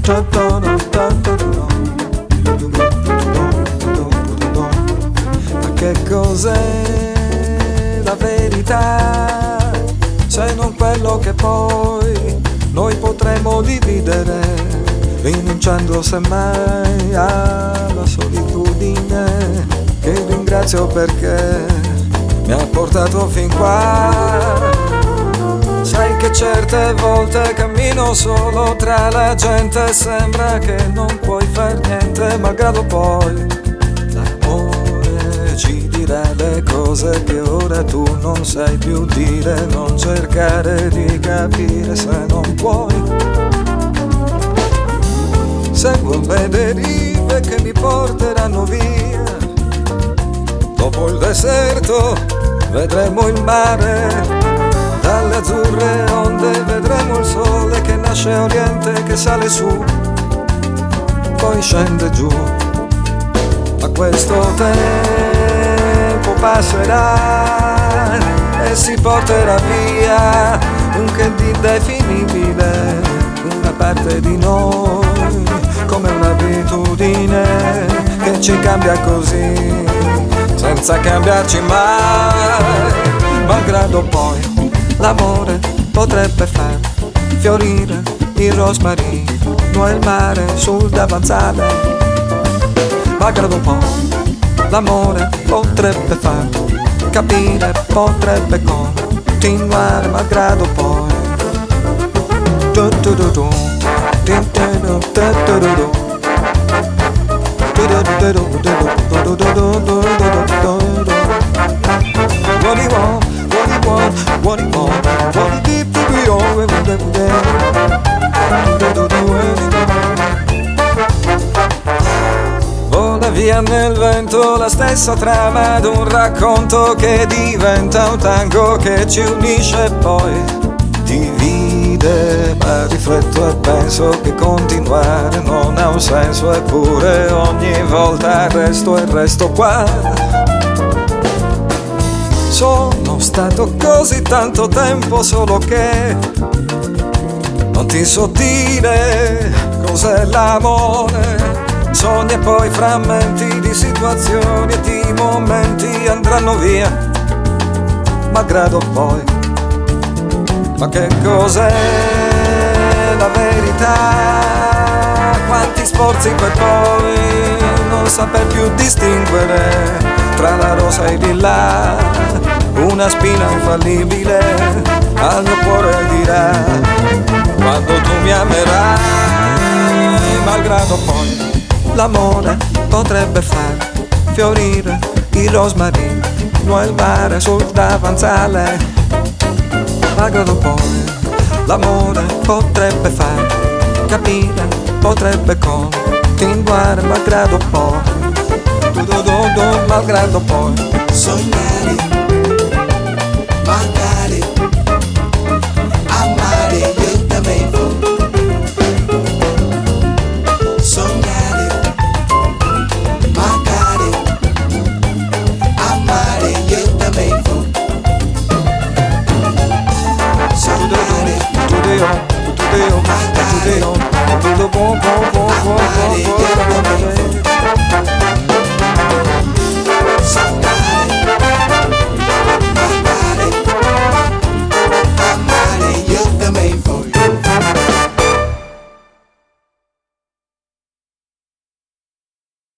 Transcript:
Ma che cos'è la verità se non quello che poi noi potremo dividere, rinunciando semmai alla solitudine, che ringrazio perché mi ha portato fin qua. Sai che certe volte cammino solo tra la gente e sembra che non puoi far niente, malgrado poi l'amore ci dirà le cose che ora tu non sai più dire. Non cercare di capire se non puoi. Seguo le derive che mi porteranno via. Dopo il deserto vedremo il mare. Dalle azzurre onde vedremo il sole che nasce a oriente, che sale su, poi scende giù. Ma questo tempo passerà e si porterà via un che di indefinibile, una parte di noi, come un'abitudine che ci cambia così, senza cambiarci mai, malgrado poi l'amore potrebbe far fiorire il rosmarino e il mare sul davanzale. Malgrado poi l'amore potrebbe far capire, potrebbe continuare, malgrado poi what he want, what he did to be all every day. Vola via nel vento la stessa trama d'un racconto che diventa un tango che ci unisce e poi divide. Ma rifletto e penso che continuare non ha un senso, eppure ogni volta resto qua. Sono stato così tanto tempo solo che non ti so dire cos'è l'amore. Sogni e poi frammenti di situazioni e di momenti andranno via, malgrado poi. Ma che cos'è la verità? Quanti sforzi per poi non saper più distinguere tra la rosa e il lilla, una spina infallibile al mio cuore dirà quando tu mi amerai. Malgrado poi l'amore potrebbe far fiorire il rosmarino e il mare sul davanzale. Malgrado poi l'amore potrebbe far capire, potrebbe continuare, malgrado poi malgrado poi sognare, magari amare io também vou. Sognare, magari amare io também vou. Sognare, tudo bom, bom, bom, bom.